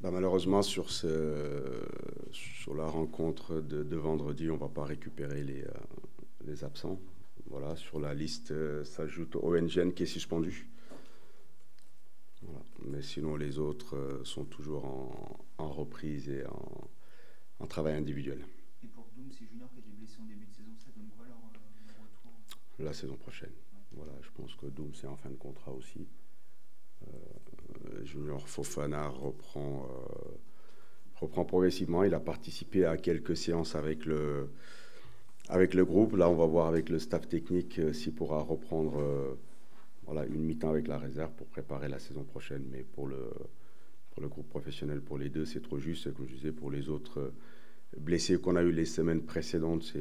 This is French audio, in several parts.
Bah, malheureusement, sur la rencontre de vendredi, on ne va pas récupérer les absents. Voilà, sur la liste s'ajoute ONGN qui est suspendu. Voilà. Mais sinon, les autres sont toujours en reprise et en travail individuel. Et pour Doom, c'est Junior qui était blessé en début de saison, ça donne quoi leur retour? La saison prochaine. Ouais. Voilà, je pense que Doom, c'est en fin de contrat aussi. Junior Fofana reprend progressivement. Il a participé à quelques séances avec le groupe. Là, on va voir avec le staff technique s'il pourra reprendre voilà, une mi-temps avec la réserve pour préparer la saison prochaine. Mais pour le groupe professionnel, pour les deux, c'est trop juste. Et comme je disais, pour les autres blessés qu'on a eu les semaines précédentes,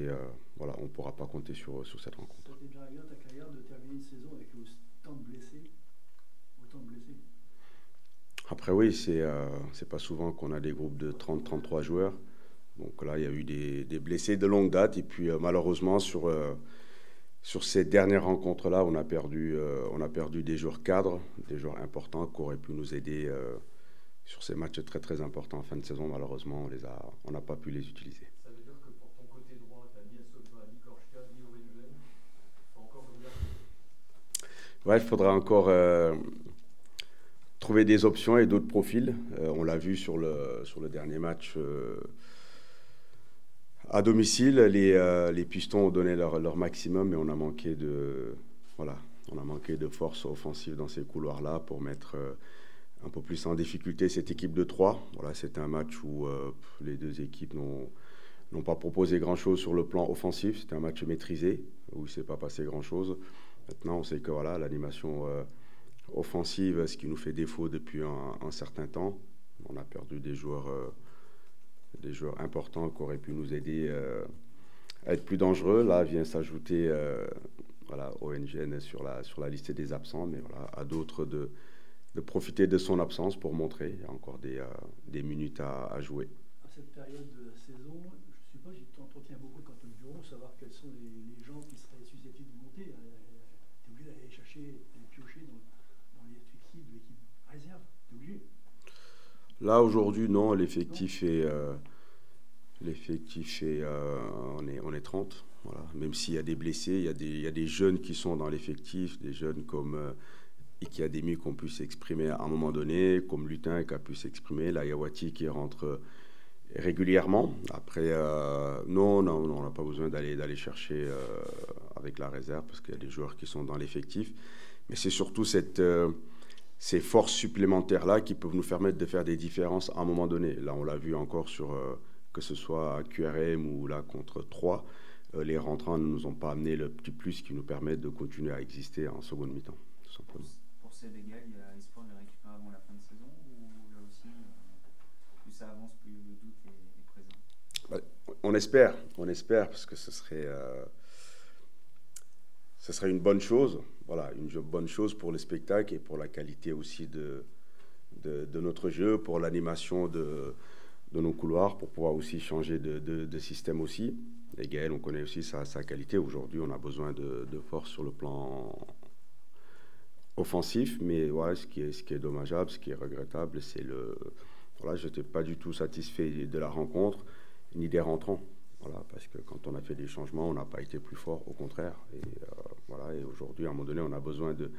voilà, on ne pourra pas compter sur cette rencontre. Ça t'est déjà arrivé dans ta carrière de terminer une saison avec autant de blessés? Autant de blessés? Après, oui, c'est pas souvent qu'on a des groupes de 30-33 joueurs. Donc là, il y a eu des blessés de longue date. Et puis, malheureusement, sur ces dernières rencontres-là, on a perdu des joueurs cadres, des joueurs importants qui auraient pu nous aider sur ces matchs très, très importants en fin de saison. Malheureusement, on n'a pas pu les utiliser. Ça veut dire que pour ton côté droit, tu n'as ni Asopa, ni Korchka, ni Owenven. Il faut encore regarder. Ouais, il faudra encore trouver des options et d'autres profils. On l'a vu sur le dernier match à domicile. Les Pistons ont donné leur maximum, mais on a manqué de force offensive dans ces couloirs-là pour mettre un peu plus en difficulté cette équipe de 3. Voilà, c'était un match où les deux équipes n'ont pas proposé grand-chose sur le plan offensif. C'était un match maîtrisé, où il ne s'est pas passé grand-chose. Maintenant, on sait que voilà, l'animation offensive, ce qui nous fait défaut depuis un certain temps. On a perdu des joueurs importants qui auraient pu nous aider à être plus dangereux. Là vient s'ajouter voilà, ONGN sur la liste des absents, mais voilà, à d'autres de profiter de son absence pour montrer. Il y a encore des minutes à jouer. À cette période de saison, je suppose que tu entretiens beaucoup de Antoine Bureau, savoir quels sont les gens qui seraient susceptibles de monter. Tu es obligé d'aller chercher, d'aller piocher dans l'effectif de l'équipe réserve. Tu es obligé. Là, aujourd'hui, non, l'effectif est... on est 30. Voilà. Même s'il y a des blessés, il y a des jeunes qui sont dans l'effectif, des jeunes comme Iki Ademi qui ont pu s'exprimer à un moment donné, comme Lutin qui a pu s'exprimer, la Yawati qui rentre régulièrement. Après, non, on n'a pas besoin d'aller chercher avec la réserve parce qu'il y a des joueurs qui sont dans l'effectif. Mais c'est surtout ces forces supplémentaires-là qui peuvent nous permettre de faire des différences à un moment donné. Là, on l'a vu encore que ce soit à QRM ou là contre 3, les rentrants ne nous ont pas amené le petit plus qui nous permet de continuer à exister en seconde mi-temps, tout simplement. Pour Sénégal, il y a espoir de les récupérer avant la fin de saison ou là aussi, plus ça avance, plus le doute est présent? Bah, on espère parce que ce serait une bonne chose, voilà, une bonne chose pour le spectacle et pour la qualité aussi de notre jeu, pour l'animation de nos couloirs, pour pouvoir aussi changer de système aussi. Et Gaël, on connaît aussi sa qualité. Aujourd'hui, on a besoin de force sur le plan offensif, mais voilà, ce qui est dommageable, ce qui est regrettable, c'est voilà, je n'étais pas du tout satisfait de la rencontre, ni des rentrants. Voilà, parce que quand on a fait des changements, on n'a pas été plus fort, au contraire. Et voilà, et aujourd'hui, à un moment donné, on a besoin de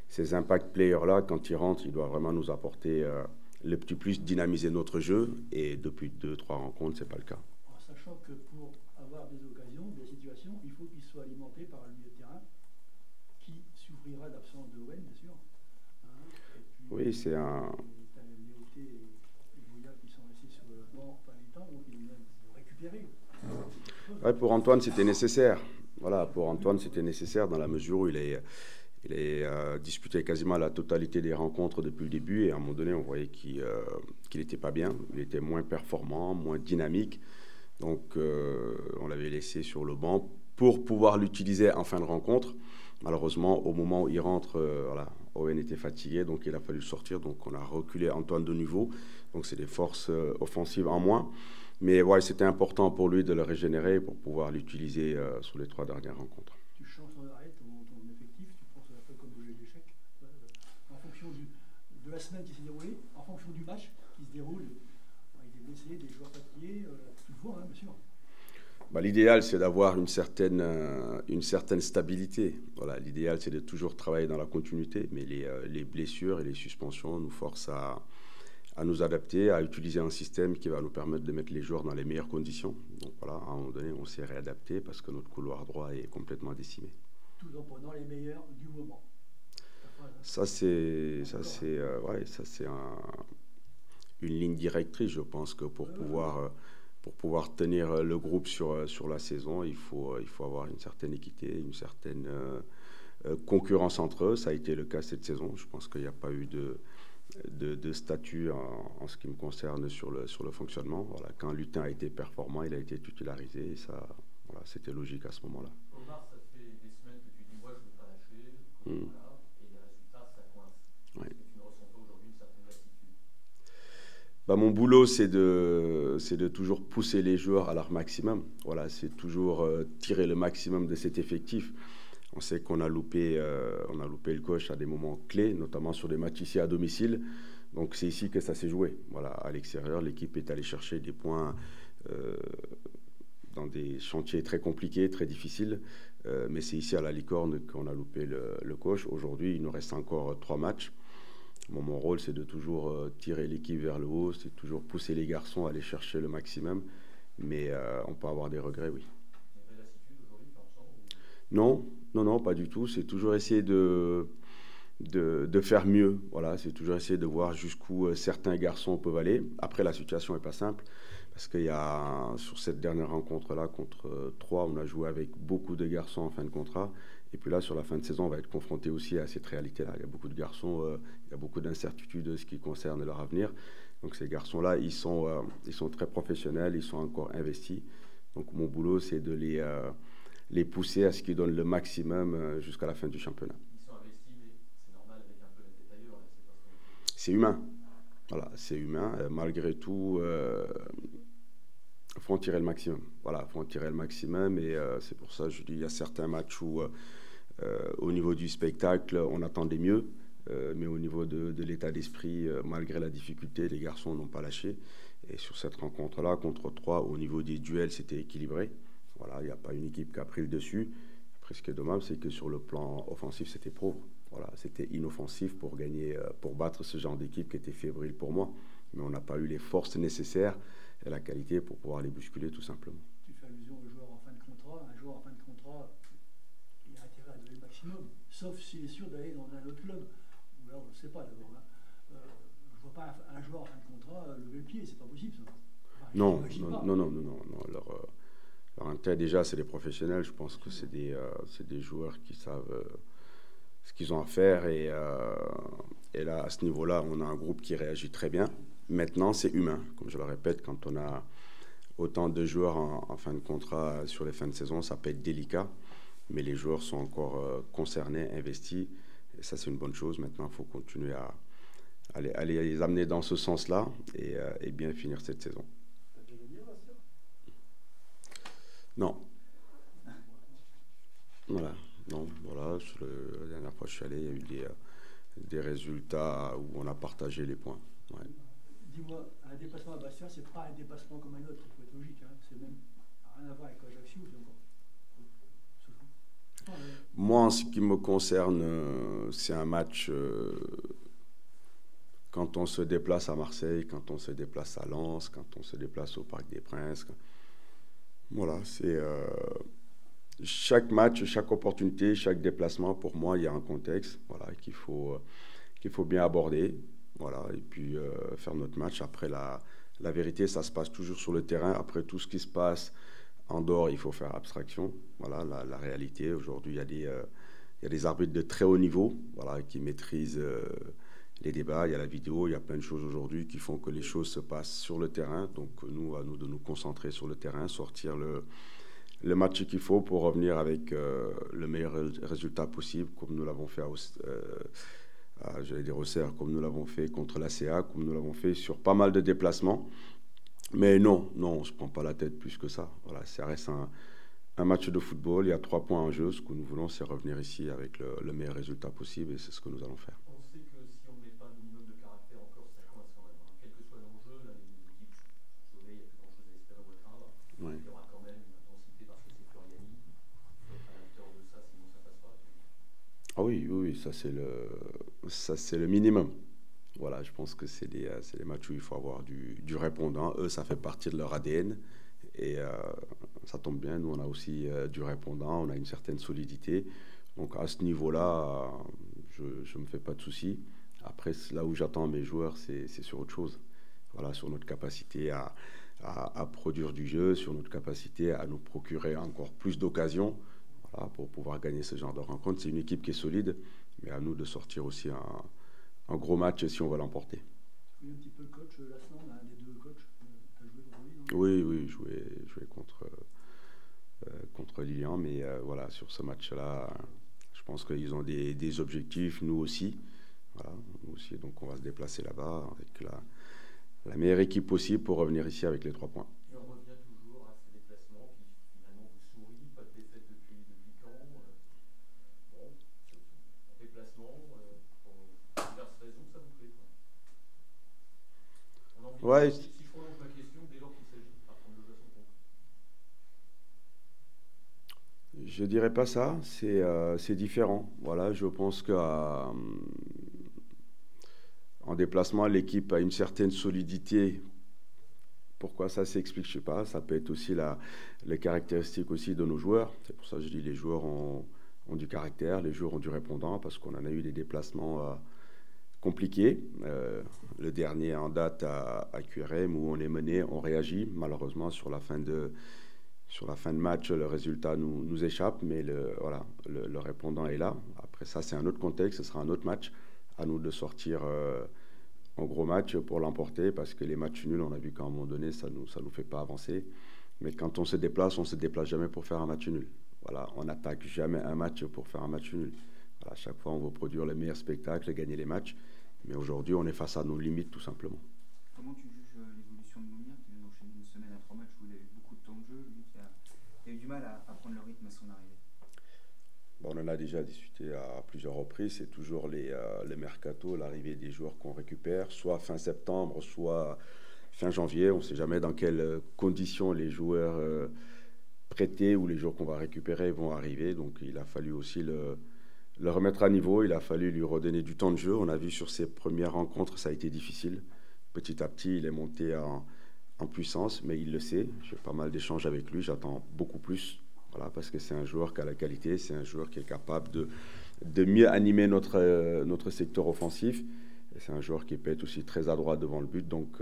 ces impact players-là. Quand ils rentrent, ils doivent vraiment nous apporter le petit plus, dynamiser notre jeu. Et depuis 2-3 rencontres, c'est pas le cas. En sachant que pour avoir des occasions, des situations, il faut qu'ils soient alimentés par un milieu de terrain qui souffrira d'absence de Owen, bien sûr. Hein, puis, oui, c'est un... Tu as Léoté et Bouya qui sont restés sur le banc pendant les temps, donc ils vont récupérer. Ouais, pour Antoine, c'était nécessaire. Voilà, pour Antoine, c'était nécessaire dans la mesure où il est disputé quasiment la totalité des rencontres depuis le début. Et à un moment donné, on voyait qu'il n'était pas bien. Il était moins performant, moins dynamique. Donc, on l'avait laissé sur le banc pour pouvoir l'utiliser en fin de rencontre. Malheureusement, au moment où il rentre, voilà, Owen était fatigué, donc il a fallu sortir. Donc, on a reculé Antoine de nouveau. Donc, c'est des forces offensives en moins. Mais ouais, c'était important pour lui de le régénérer pour pouvoir l'utiliser sur les 3 dernières rencontres. Tu changes sans arrêt ton effectif, tu penses un peu comme au jeu d'échecs, en fonction de la semaine qui s'est déroulée, en fonction du match qui se déroule. L'idéal, c'est d'avoir une certaine stabilité. Voilà, l'idéal, c'est de toujours travailler dans la continuité, mais les blessures et les suspensions nous forcent à nous adapter, à utiliser un système qui va nous permettre de mettre les joueurs dans les meilleures conditions. Donc voilà, à un moment donné, on s'est réadapté parce que notre couloir droit est complètement décimé. Tout en prenant les meilleurs du moment. Ça, c'est une ligne directrice. Je pense que pour pouvoir tenir le groupe sur la saison, il faut avoir une certaine équité, une certaine concurrence entre eux. Ça a été le cas cette saison. Je pense qu'il n'y a pas eu de statut en ce qui me concerne sur le fonctionnement. Voilà, quand Lutin a été performant, il a été titularisé. Et ça, voilà, c'était logique à ce moment-là. Omar, ça fait des semaines que tu dis moi je ne veux pas lâcher. Voilà, et les résultats, ça coince. Ouais. Est-ce que tu ne ressens pas aujourd'hui une certaine lassitude? Mon boulot, c'est de toujours pousser les joueurs à leur maximum. Voilà, c'est toujours tirer le maximum de cet effectif. On sait qu'on a loupé le coach à des moments clés, notamment sur des matchs ici à domicile. Donc c'est ici que ça s'est joué. Voilà, à l'extérieur, l'équipe est allée chercher des points dans des chantiers très compliqués, très difficiles. Mais c'est ici à la Licorne qu'on a loupé le coach. Aujourd'hui, il nous reste encore 3 matchs. Mon rôle, c'est de toujours tirer l'équipe vers le haut, c'est toujours pousser les garçons à aller chercher le maximum. Mais on peut avoir des regrets, oui. Il y a une vraie lassitude aujourd'hui, tu en ressens ou... Non, pas du tout. C'est toujours essayer de faire mieux. Voilà, c'est toujours essayer de voir jusqu'où certains garçons peuvent aller. Après, la situation n'est pas simple. Parce qu'il y a, sur cette dernière rencontre-là, contre 3, on a joué avec beaucoup de garçons en fin de contrat. Et puis là, sur la fin de saison, on va être confronté aussi à cette réalité-là. Il y a beaucoup de garçons, il y a beaucoup d'incertitudes en ce qui concerne leur avenir. Donc ces garçons-là, ils sont très professionnels, ils sont encore investis. Donc mon boulot, c'est de les pousser à ce qu'ils donnent le maximum jusqu'à la fin du championnat. Ils sont investis, mais c'est normal avec un peu la tête ailleurs. Là, c'est humain. Voilà, c'est humain. Malgré tout, il faut en tirer le maximum. Voilà, il faut en tirer le maximum. Et c'est pour ça que je dis, il y a certains matchs où, au niveau du spectacle, on attendait mieux. Mais au niveau de l'état d'esprit, malgré la difficulté, les garçons n'ont pas lâché. Et sur cette rencontre-là, contre 3, au niveau des duels, c'était équilibré. Voilà, il n'y a pas une équipe qui a pris le dessus. Après, ce qui est dommage, c'est que sur le plan offensif, c'était pauvre. Voilà, c'était inoffensif pour gagner, pour battre ce genre d'équipe qui était fébrile pour moi. Mais on n'a pas eu les forces nécessaires et la qualité pour pouvoir les bousculer, tout simplement. Tu fais allusion aux joueurs en fin de contrat. Un joueur en fin de contrat, il a intérêt à donner le maximum, sauf s'il est sûr d'aller dans un autre club. Ou alors, je ne sais pas d'abord. Je ne vois pas un joueur en fin de contrat lever le pied, c'est pas possible ça. Enfin, non. Leur intérêt, déjà, c'est des professionnels. Je pense que c'est des joueurs qui savent ce qu'ils ont à faire. Et là, à ce niveau-là, on a un groupe qui réagit très bien. Maintenant, c'est humain. Comme je le répète, quand on a autant de joueurs en fin de contrat sur les fins de saison, ça peut être délicat. Mais les joueurs sont encore concernés, investis. Et ça, c'est une bonne chose. Maintenant, il faut continuer à aller les amener dans ce sens-là et bien finir cette saison. Non. Voilà. Non, voilà. La dernière fois que je suis allé, il y a eu des résultats où on a partagé les points. Ouais. Dis-moi, un déplacement à Bastia, c'est pas un déplacement comme un autre. Il faut être logique. Hein. C'est même rien à voir avec Ajaccio. Moi, en ce qui me concerne, c'est un match. Quand on se déplace à Marseille, quand on se déplace à Lens, quand on se déplace au Parc des Princes. Voilà, c'est chaque match, chaque opportunité, chaque déplacement, pour moi, il y a un contexte, voilà, qu'il faut bien aborder, voilà, et puis faire notre match. Après, la vérité, ça se passe toujours sur le terrain. Après, tout ce qui se passe en dehors, il faut faire abstraction. Voilà, la réalité. Aujourd'hui, il y a des arbitres de très haut niveau, voilà, qui maîtrisent les débats, il y a la vidéo, il y a plein de choses aujourd'hui qui font que les choses se passent sur le terrain. Donc nous, à nous de nous concentrer sur le terrain, sortir le match qu'il faut pour revenir avec le meilleur résultat possible, comme nous l'avons fait à Auxerre, comme nous l'avons fait contre l'ACA, comme nous l'avons fait sur pas mal de déplacements. Mais non, on ne se prend pas la tête plus que ça. Voilà, ça reste un match de football, il y a 3 points en jeu. Ce que nous voulons, c'est revenir ici avec le meilleur résultat possible et c'est ce que nous allons faire. Ouais. Il y aura quand même une intensité oui, oui, oui, ça c'est le minimum. Voilà, je pense que c'est des matchs où il faut avoir du répondant. Eux, ça fait partie de leur ADN. Et ça tombe bien, nous on a aussi du répondant, on a une certaine solidité. Donc à ce niveau-là, je ne me fais pas de soucis. Après, là où j'attends mes joueurs, c'est sur autre chose. Voilà, sur notre capacité à produire du jeu, sur notre capacité à nous procurer encore plus d'occasions, voilà, pour pouvoir gagner ce genre de rencontre. C'est une équipe qui est solide, mais à nous de sortir aussi un gros match si on veut l'emporter. Tu connais un petit peu le coach Lasland, un des deux coachs tu as joué contre lui, non? Oui, oui, jouer contre Lilian, mais voilà, sur ce match-là, je pense qu'ils ont des objectifs, nous aussi. Voilà, nous aussi, donc on va se déplacer là-bas avec la meilleure équipe possible pour revenir ici avec les 3 points. Et on revient toujours à ces déplacements qui finalement vous sourient, pas de défaite depuis quand bon, en déplacement, pour diverses raisons, ça vous plaît quoi. On a envie Ouais. si je prolonge ma question, dès lors qu'il s'agit de faire prendre le jeu à son compte. Je dirais pas ça, c'est différent. Voilà, je pense qu'en déplacement, l'équipe a une certaine solidité. Pourquoi ça s'explique, je sais pas. Ça peut être aussi les caractéristiques aussi de nos joueurs. C'est pour ça que je dis les joueurs ont du caractère, les joueurs ont du répondant, parce qu'on en a eu des déplacements compliqués. Le dernier en date à QRM où on est mené, on réagit. Malheureusement, sur la fin de match, le résultat nous échappe, mais le répondant est là. Après ça, c'est un autre contexte, ce sera un autre match. À nous de sortir en gros match pour l'emporter, parce que les matchs nuls, on a vu qu'à un moment donné, ça nous fait pas avancer. Mais quand on se déplace jamais pour faire un match nul. Voilà, on n'attaque jamais un match pour faire un match nul. Voilà, à chaque fois, on veut produire le meilleur spectacle et gagner les matchs. Mais aujourd'hui, on est face à nos limites, tout simplement. Comment tu juges l'évolution de Mounir, qui vient d'enchaîner une semaine à 3 matchs où il a eu beaucoup de temps de jeu, lui qui a eu du mal à prendre le rythme à son arrivée? Bon, on en a déjà discuté à plusieurs reprises. C'est toujours les mercato, l'arrivée des joueurs qu'on récupère, soit fin septembre, soit fin janvier. On ne sait jamais dans quelles conditions les joueurs prêtés ou les joueurs qu'on va récupérer vont arriver. Donc il a fallu aussi le remettre à niveau. Il a fallu lui redonner du temps de jeu. On a vu sur ses premières rencontres, ça a été difficile. Petit à petit, il est monté en puissance, mais il le sait. J'ai pas mal d'échanges avec lui. J'attends beaucoup plus. Voilà, parce que c'est un joueur qui a la qualité, c'est un joueur qui est capable de mieux animer notre secteur offensif. Et c'est un joueur qui peut être aussi très adroit devant le but. Donc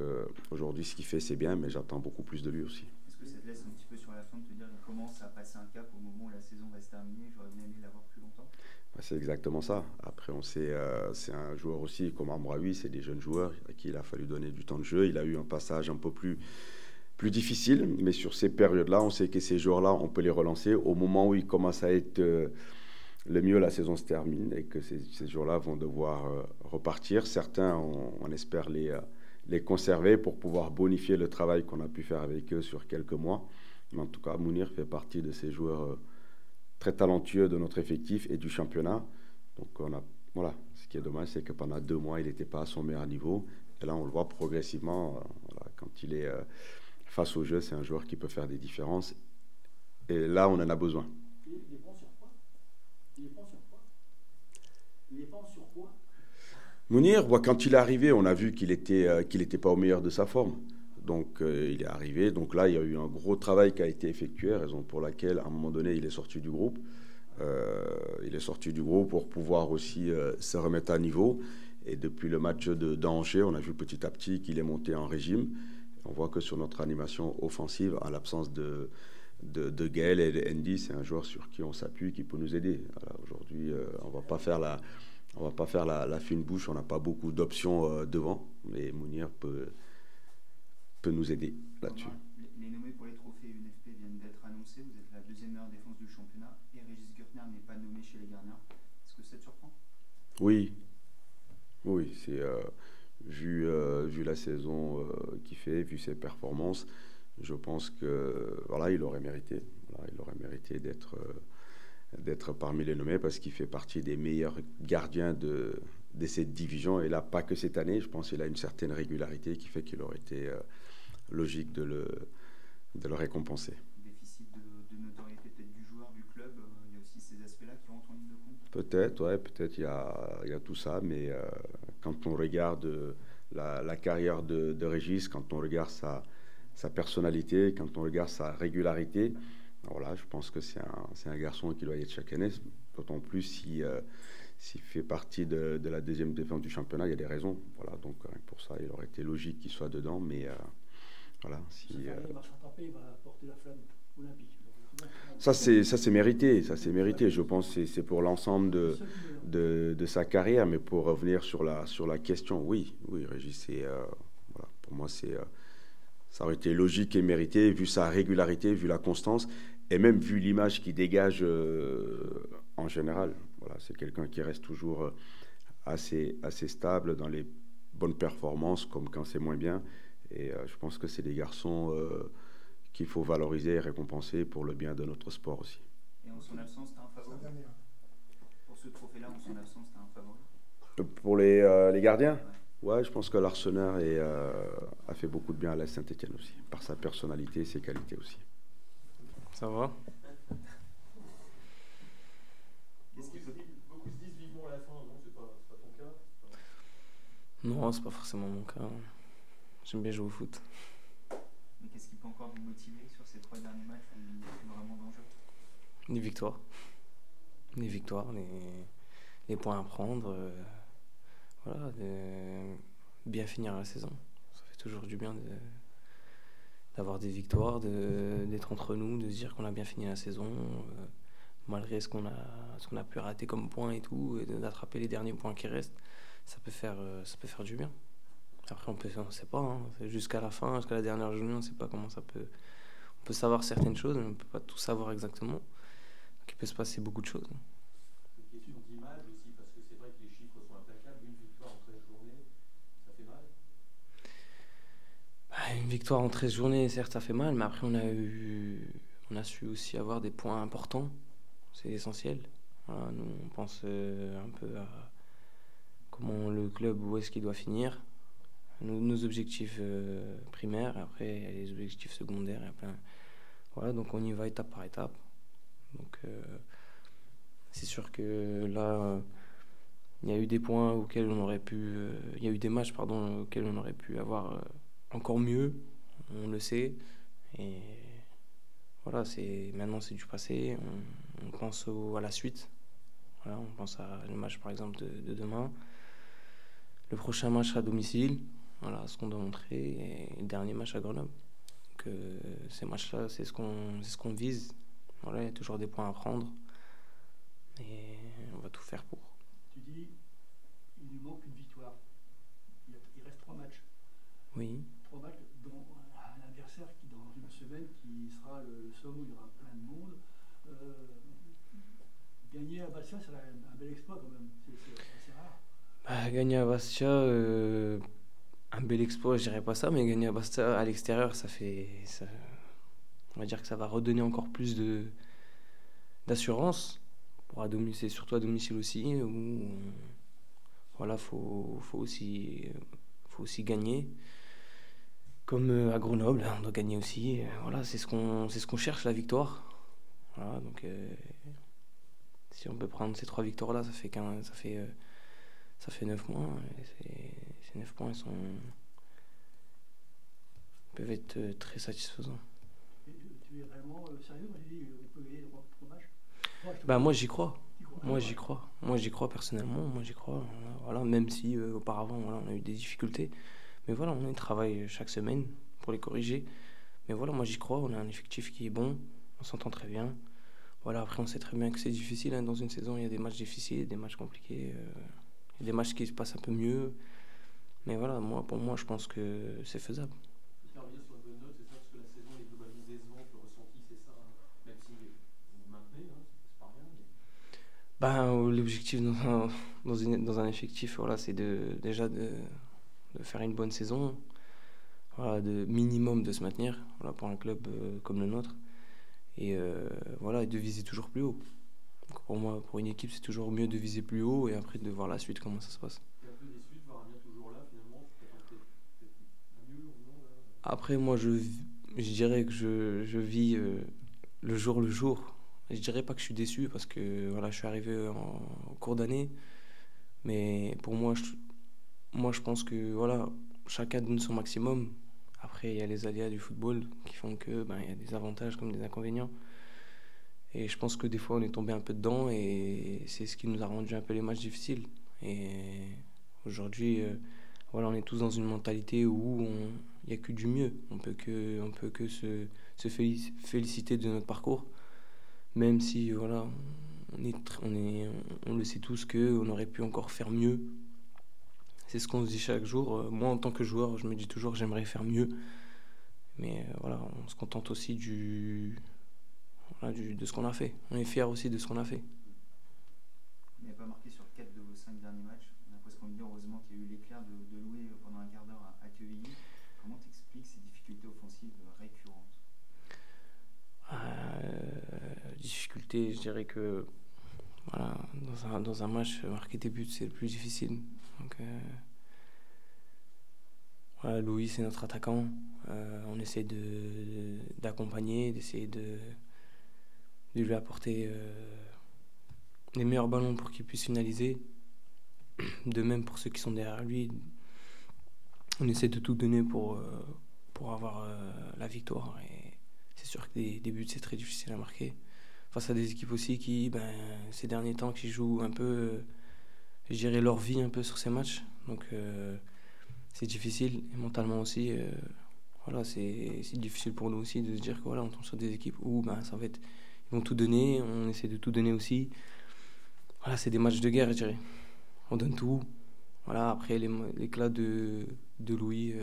aujourd'hui, ce qu'il fait, c'est bien, mais j'attends beaucoup plus de lui aussi. Est-ce que ça te laisse un petit peu sur la fin de te dire qu'il commence à passer un cap au moment où la saison va se terminer? J'aurais bien aimé l'avoir plus longtemps. C'est exactement ça. Après, on sait, c'est un joueur aussi comme Amraoui, c'est des jeunes joueurs à qui il a fallu donner du temps de jeu. Il a eu un passage un peu plus difficile, mais sur ces périodes-là, on sait que ces joueurs-là, on peut les relancer. Au moment où ils commencent à être le mieux, la saison se termine et que ces joueurs-là vont devoir repartir. Certains, on espère les conserver pour pouvoir bonifier le travail qu'on a pu faire avec eux sur quelques mois. Mais en tout cas, Mounir fait partie de ces joueurs très talentueux de notre effectif et du championnat. Donc voilà, ce qui est dommage, c'est que pendant 2 mois, il n'était pas à son meilleur niveau. Et là, on le voit progressivement, voilà, quand il est face au jeu, c'est un joueur qui peut faire des différences. Et là, on en a besoin. Il est bon sur quoi? Mounir, quand il est arrivé, on a vu qu'il était pas au meilleur de sa forme. Donc, il est arrivé. Donc là, il y a eu un gros travail qui a été effectué, raison pour laquelle, à un moment donné, il est sorti du groupe. Il est sorti du groupe pour pouvoir aussi se remettre à niveau. Et depuis le match d'Angers, on a vu petit à petit qu'il est monté en régime. On voit que sur notre animation offensive, en l'absence de Gaël et de Andy, c'est un joueur sur qui on s'appuie, qui peut nous aider. Voilà, aujourd'hui, on va pas faire la fine bouche, on n'a pas beaucoup d'options devant, mais Mounir peut nous aider là-dessus. Les nommés pour les trophées UNFP viennent d'être annoncés. Vous êtes la 2e meilleure défense du championnat et Régis Gertner n'est pas nommé chez les gardiens. Est-ce que ça te surprend? Oui, c'est vu la saison qu'il fait, vu ses performances, je pense que voilà, il aurait mérité. Voilà, il aurait mérité d'être parmi les nommés parce qu'il fait partie des meilleurs gardiens de cette division. Et là, pas que cette année, je pense qu'il a une certaine régularité qui fait qu'il aurait été logique de le récompenser. Déficit de notoriété peut-être du joueur, du club, il y a aussi ces aspects-là qui rentrent en ligne de compte? Peut-être, ouais, peut-être il y a tout ça, mais quand on regarde la carrière de Régis, quand on regarde sa personnalité, quand on regarde sa régularité, voilà, je pense que c'est un garçon qui doit y être chaque année, d'autant plus s'il fait partie de la deuxième défense du championnat, il y a des raisons. Voilà, donc pour ça, il aurait été logique qu'il soit dedans, mais voilà. Cette année, il va se rattraper, il va porter la flamme olympique. Ça c'est mérité, ça c'est mérité. Je pense que c'est pour l'ensemble de sa carrière, mais pour revenir sur la question, oui, Régis, voilà, pour moi ça aurait été logique et mérité vu sa régularité, vu la constance et même vu l'image qu'il dégage en général. Voilà, c'est quelqu'un qui reste toujours assez stable dans les bonnes performances comme quand c'est moins bien. Et je pense que c'est des garçons qu'il faut valoriser et récompenser pour le bien de notre sport aussi. Et en son absence, tu as un favori? Pour ce trophée-là, en son absence, tu as un favori? Pour les gardiens? Ouais, je pense que l'Arsenal a fait beaucoup de bien à la Saint-Etienne aussi, par sa personnalité et ses qualités aussi. Ça va? Beaucoup se disent vivement à la fin, non? C'est pas ton cas? Non, c'est pas forcément mon cas. J'aime bien jouer au foot. Mais qu'est-ce qui peut encore vous motiver sur ces 3 derniers matchs où il n'y a plus vraiment d'enjeu? Des victoires. Des victoires, les points à prendre. Voilà, bien finir la saison. Ça fait toujours du bien d'avoir des victoires, d'être entre nous, de se dire qu'on a bien fini la saison, malgré ce qu'on a pu rater comme points et tout, et d'attraper les derniers points qui restent. Ça peut faire du bien. Après, on ne sait pas, hein. Jusqu'à la fin, jusqu'à la dernière journée, on ne sait pas comment ça peut. On peut savoir certaines choses, mais on ne peut pas tout savoir exactement. Donc, il peut se passer beaucoup de choses. Une question d'image aussi, parce que c'est vrai que les chiffres sont implacables. Une victoire en 13 journées, ça fait mal. Une victoire en 13 journées, certes, ça fait mal, mais après, on a su aussi avoir des points importants. C'est essentiel. Voilà, nous, on pense un peu à comment le club, où est-ce qu'il doit finir. Nos objectifs primaires, après il y a les objectifs secondaires, il y a plein. Voilà, donc on y va étape par étape. Donc c'est sûr que là, il y a eu des points auxquels on aurait pu, il y a eu des matchs auxquels on aurait pu avoir encore mieux, on le sait. Et voilà, maintenant c'est du passé. On pense à la suite. Voilà, on pense à le match par exemple de demain. Le prochain match à domicile. Voilà ce qu'on doit montrer, et le dernier match à Grenoble. Donc, ces matchs-là, c'est ce qu'on vise. Voilà, il y a toujours des points à prendre et on va tout faire pour. Tu dis, il lui manque une victoire. Il reste 3 matchs. Oui. 3 matchs, dont un adversaire qui, dans une semaine, qui sera le Somme où il y aura plein de monde. Gagner à Bastia, c'est un bel exploit quand même. C'est assez rare. Gagner à Bastia, un bel exploit, je dirais pas ça, mais gagner à Bastia à l'extérieur, on va dire que ça va redonner encore plus d'assurance. C'est surtout à domicile aussi, où voilà, faut aussi gagner. Comme à Grenoble, on doit gagner aussi. Voilà, c'est ce qu'on cherche, la victoire. Voilà, donc si on peut prendre ces 3 victoires-là, ça fait 9 points. Et ces 9 points peuvent être très satisfaisants. Tu es vraiment sérieux quand tu dis qu'il peut gagner 3 matchs? Moi j'y crois. Moi j'y crois personnellement. Moi j'y crois. Voilà, même si auparavant voilà, on a eu des difficultés. Mais voilà, on travaille chaque semaine pour les corriger. Mais voilà, moi j'y crois. On a un effectif qui est bon. On s'entend très bien. Voilà, après on sait très bien que c'est difficile. Hein, dans une saison, il y a des matchs difficiles, des matchs compliqués. Il y a des matchs qui se passent un peu mieux. Mais voilà, pour moi, je pense que c'est faisable. J'espère revenir sur une bonne note, c'est ça, parce que la saison est globalement décevante, le ressenti, c'est ça, hein. Même si vous maintenez, hein, c'est pas rien. Mais... L'objectif dans un effectif, voilà, c'est déjà de faire une bonne saison, voilà, de minimum de se maintenir, voilà, pour un club comme le nôtre, et voilà, de viser toujours plus haut. Donc pour moi, pour une équipe, c'est toujours mieux de viser plus haut et après de voir la suite, comment ça se passe. T'es un peu déçu de voir Amiens toujours là, finalement, peut-être mieux ou non là. Après, moi, je dirais que je vis le jour. je dirais pas que je suis déçu parce que voilà, je suis arrivé en cours d'année. Mais pour moi, je pense que voilà, chacun donne son maximum. Après, il y a les aléas du football qui font que ben, il y a des avantages comme des inconvénients. Et je pense que des fois, on est tombé un peu dedans et c'est ce qui nous a rendu un peu les matchs difficiles. Et aujourd'hui, voilà, on est tous dans une mentalité où il n'y a que du mieux. On peut que féliciter de notre parcours, même si voilà, on le sait tous qu'on aurait pu encore faire mieux. C'est ce qu'on se dit chaque jour. Moi, en tant que joueur, je me dis toujours j'aimerais faire mieux. Mais voilà, on se contente aussi de ce qu'on a fait. On est fiers aussi de ce qu'on a fait. Vous n'avez pas marqué sur 4 de vos 5 derniers matchs. On a presque envie de dire heureusement qu'il y a eu l'éclair de Louis pendant un quart d'heure à Quevilly. Comment t'expliques ces difficultés offensives récurrentes? Difficulté, je dirais que voilà, dans un match, marquer des buts, c'est le plus difficile. Donc, voilà, Louis, c'est notre attaquant. On essaie d'accompagner, d'essayer de lui apporter les meilleurs ballons pour qu'il puisse finaliser. De même pour ceux qui sont derrière lui, on essaie de tout donner pour avoir la victoire. Et c'est sûr que des buts, c'est très difficile à marquer. Face à des équipes aussi qui, ces derniers temps, qui jouent un peu, je dirais, leur vie un peu sur ces matchs. Donc, c'est difficile. Et mentalement aussi, voilà, c'est difficile pour nous aussi de se dire que voilà, on tombe sur des équipes où ça va être, ils vont tout donner. On essaie de tout donner aussi. Voilà, c'est des matchs de guerre, je dirais. On donne tout. Voilà, après, l'éclat de Louis,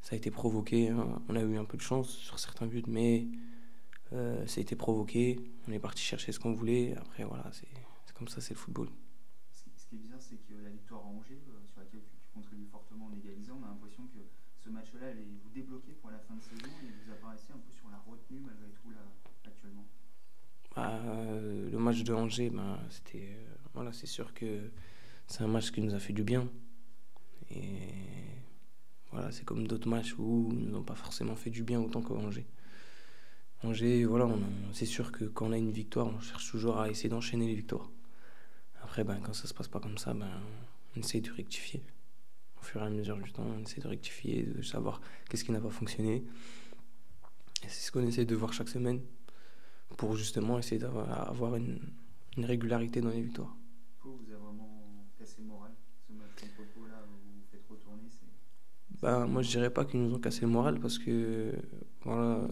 ça a été provoqué. Hein. On a eu un peu de chance sur certains buts, mais ça a été provoqué. On est parti chercher ce qu'on voulait. Après, voilà, c'est comme ça, c'est le football. Ce qui est bizarre, c'est que la victoire à Angers, sur laquelle tu contribues fortement en égalisant, on a l'impression que ce match-là allait vous débloquer pour la fin de saison et vous apparaissez un peu sur la retenue malgré tout là, actuellement. Le match de Angers, c'était, voilà, c'est sûr que c'est un match qui nous a fait du bien. Et voilà, c'est comme d'autres matchs où ils nous ont pas forcément fait du bien autant qu'Angers. Angers, voilà, c'est sûr que quand on a une victoire, on cherche toujours à essayer d'enchaîner les victoires. Après, quand ça se passe pas comme ça, on essaye de rectifier. Au fur et à mesure du temps, on essaie de rectifier, de savoir qu'est-ce qui n'a pas fonctionné. Et c'est ce qu'on essaie de voir chaque semaine pour justement essayer d'avoir une régularité dans les victoires. Pau vous a vraiment cassé le moral, ce match contre Pau là où vous faites retourner, moi je dirais pas qu'ils nous ont cassé le moral parce que voilà,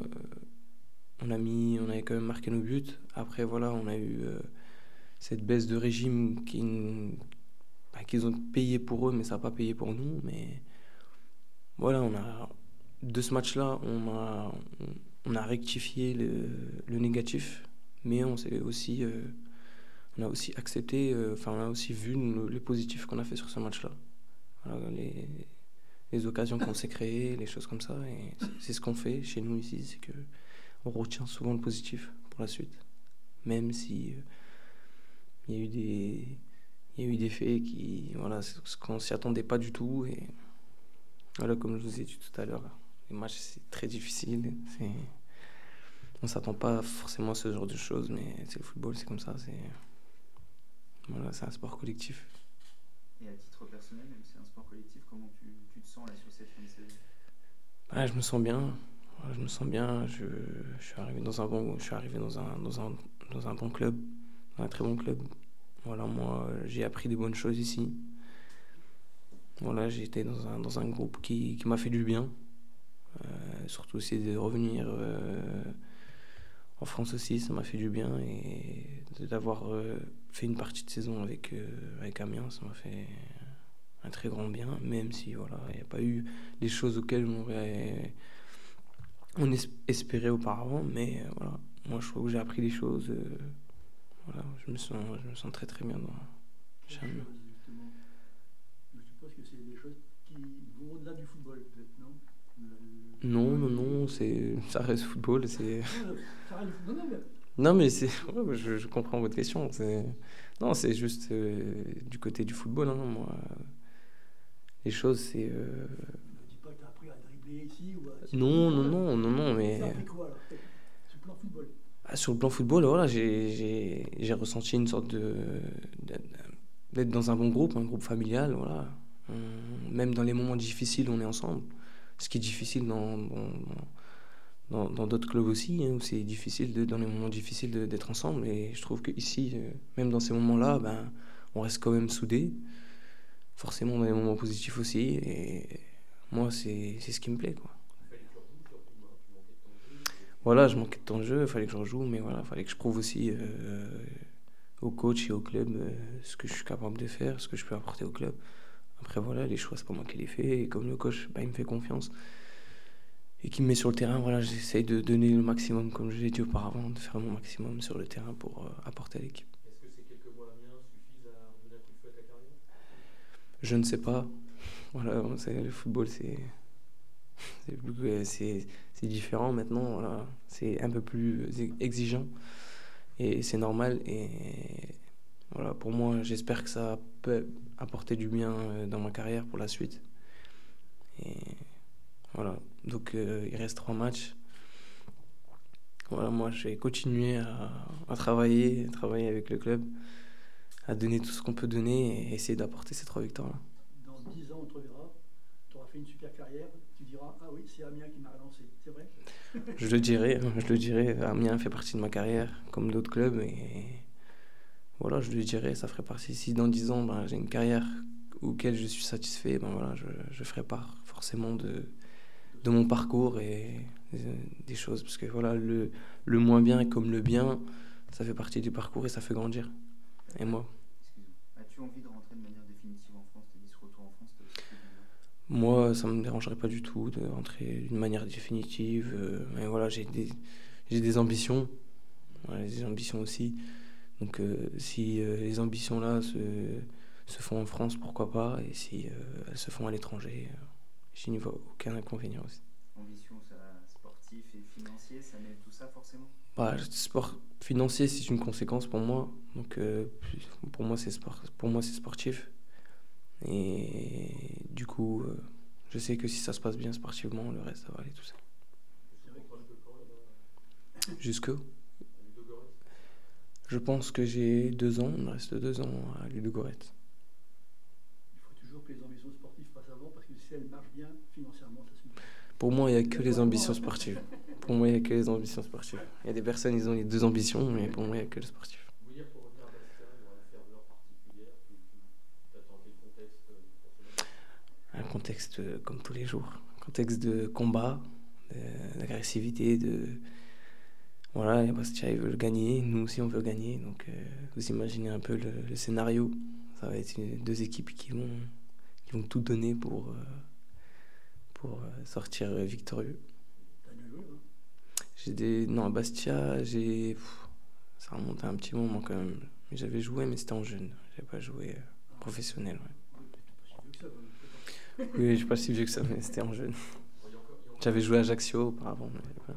on avait quand même marqué nos buts. Après voilà, on a eu cette baisse de régime qu'ils ont payé pour eux, mais ça n'a pas payé pour nous. Mais voilà, de ce match-là, on a rectifié le négatif, mais on a aussi accepté, on a aussi vu le positif qu'on a fait sur ce match-là. Voilà, les occasions qu'on s'est créées, les choses comme ça. Et c'est ce qu'on fait chez nous ici, c'est qu'on retient souvent le positif pour la suite. Même si il y a eu des faits qui, voilà, ce qu'on s'y attendait pas du tout. Et voilà, comme je vous ai dit tout à l'heure, les matchs, c'est très difficile. On s'attend pas forcément à ce genre de choses, mais c'est le football, c'est comme ça. Voilà, c'est un sport collectif. Et à titre personnel, même si c'est un sport collectif, comment tu te sens là sur cette fin de saison? Je me sens bien. Je me sens bien. Je suis arrivé dans un bon club, dans un très bon club. Voilà, moi, j'ai appris des bonnes choses ici. Voilà, j'ai été dans un groupe qui m'a fait du bien. Surtout aussi de revenir en France aussi, ça m'a fait du bien. Et d'avoir fait une partie de saison avec Amiens, ça m'a fait un très grand bien. Même si voilà, il n'y a pas eu les choses auxquelles on espérait auparavant. Mais voilà, moi je trouve que j'ai appris des choses. Voilà, je me sens très très bien chez Amiens. Je suppose que c'est des choses qui vont au-delà du football, peut-être, non? Non, ça reste football. Non, mais je comprends votre question. Non, c'est juste du côté du football. Hein, moi, les choses, c'est. Ne dis pas que tu as appris à dribbler ici ou à... Non, mais. Tu as appris quoi alors? Sur le plan football? Sur le plan football, voilà, j'ai ressenti une sorte d'être dans un bon groupe, un groupe familial, voilà. Même dans les moments difficiles, on est ensemble. Ce qui est difficile dans d'autres clubs aussi, hein, où c'est difficile, dans les moments difficiles, d'être ensemble. Et je trouve qu'ici, même dans ces moments-là, ben, on reste quand même soudés. Forcément dans les moments positifs aussi. Et moi, c'est ce qui me plaît, quoi. Voilà, je manquais de temps de jeu, il fallait que je rejoue, mais voilà, il fallait que je prouve aussi au coach et au club ce que je suis capable de faire, ce que je peux apporter au club. Après, voilà, les choix, c'est pas moi qui les fais. Et comme le coach, bah, il me fait confiance et qui me met sur le terrain, voilà, j'essaye de donner le maximum, comme je l'ai dit auparavant, de faire mon maximum sur le terrain pour apporter à l'équipe. Est-ce que ces quelques mois à Amiens suffisent à donner un coup de fouet à ta carrière? Je ne sais pas. Voilà, le football, c'est différent maintenant. Voilà. C'est un peu plus exigeant et c'est normal. Et voilà, pour moi, j'espère que ça peut apporter du bien dans ma carrière pour la suite. Et voilà, donc il reste 3 matchs. Voilà, moi, je vais continuer à travailler avec le club, à donner tout ce qu'on peut donner et essayer d'apporter ces 3 victoires-là. Dans 10 ans, on te reverra. Tu auras fait une super carrière. Tu diras, ah oui, c'est Amiens qui m'a relancé. C'est vrai? Je le dirai. Amiens fait partie de ma carrière, comme d'autres clubs. Et voilà, je le dirai, ça ferait partie. Si dans 10 ans, ben, j'ai une carrière auquel je suis satisfait, ben voilà, je ferai part forcément de mon parcours et des choses. Parce que voilà, le moins bien comme le bien, ça fait partie du parcours et ça fait grandir. Et moi? Excuse-moi. As-tu envie de rentrer de manière définitive en France? Tu as dit ce retour en France, tu as aussi fait du bien. Moi, ça me dérangerait pas du tout de rentrer d'une manière définitive. Mais voilà, j'ai des ambitions. Voilà, des ambitions aussi. Donc si les ambitions là se font en France, pourquoi pas, et si elles se font à l'étranger, je n'y vois aucun inconvénient aussi. Ambition, ça, sportif et financier, ça mêle tout ça forcément? Bah, sport financier, c'est une conséquence pour moi. Donc pour moi, c'est sportif. Et du coup, je sais que si ça se passe bien sportivement, le reste, ça va aller tout seul. Jusqu'où? Je pense que j'ai 2 ans, il me reste 2 ans à Ludogorets. Il faut toujours que les ambitions sportives passent avant parce que si elles marchent bien financièrement, ça suffit. Pour moi, il n'y a que les ambitions sportives. Pour moi, il n'y a que les ambitions sportives. Il y a des personnes, ils ont les 2 ambitions, mais pour moi, il n'y a que le sportif. Vous voulez dire, pour revenir à Bastia, il y aura une ferveur particulière, tu attends quel contexte pour ce match? Un contexte comme tous les jours. Un contexte de combat, d'agressivité, Voilà, Bastia, ils veulent gagner, nous aussi on veut gagner, donc vous imaginez un peu le scénario. Ça va être 2 équipes qui vont tout donner pour sortir victorieux. T'as bien joué, hein? Non, à Bastia, ça remonte à un petit moment quand même. J'avais joué, mais c'était en jeune. J'avais pas joué professionnel. Ouais. Oui, je suis pas si vieux que ça, mais c'était en jeune. J'avais joué à Ajaccio auparavant. Mais ouais.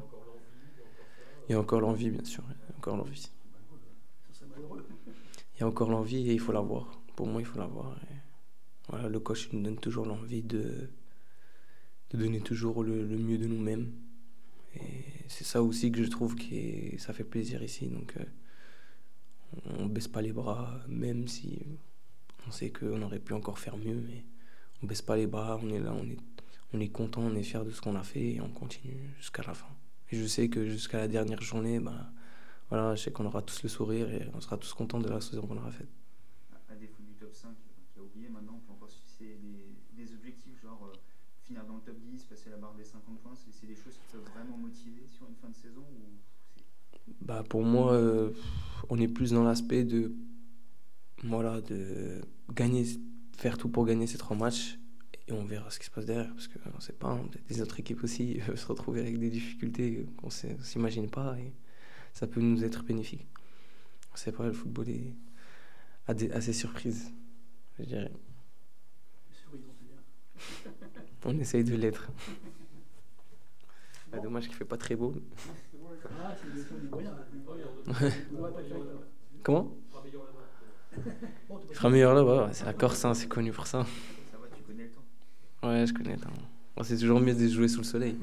Il y a encore l'envie, bien sûr. Il y a encore l'envie. Ça serait malheureux. Il y a encore l'envie et il faut l'avoir. Pour moi, il faut l'avoir. Et voilà, le coach il nous donne toujours l'envie de donner toujours le mieux de nous-mêmes. Et c'est ça aussi que je trouve que ça fait plaisir ici. Donc, on baisse pas les bras, même si on sait qu'on aurait pu encore faire mieux. Mais on baisse pas les bras, on est là, on est content, on est fier de ce qu'on a fait et on continue jusqu'à la fin. Et je sais que jusqu'à la dernière journée, voilà, je sais qu'on aura tous le sourire et on sera tous contents de la saison qu'on aura faite. À défaut du top 5 qui a oublié, maintenant on peut encore se fixer des objectifs, genre finir dans le top 10, passer la barre des 50 points. C'est des choses qui peuvent vraiment motiver sur une fin de saison ou Pour moi, on est plus dans l'aspect de gagner, faire tout pour gagner ces 3 matchs. Et on verra ce qui se passe derrière, parce qu'on ne sait pas, peut-être des autres équipes aussi se retrouver avec des difficultés qu'on ne s'imagine pas, et ça peut nous être bénéfique. On ne sait pas, le football a ses surprises, je dirais. On essaye de l'être. Dommage qu'il ne fait pas très beau. Ah, c'est le temps du moyen. Comment? Il fera meilleur là-bas, ouais, c'est la Corse, hein, c'est connu pour ça. ça va, tu connais le temps? Ouais, je connais le temps. C'est toujours mieux de jouer sous le soleil.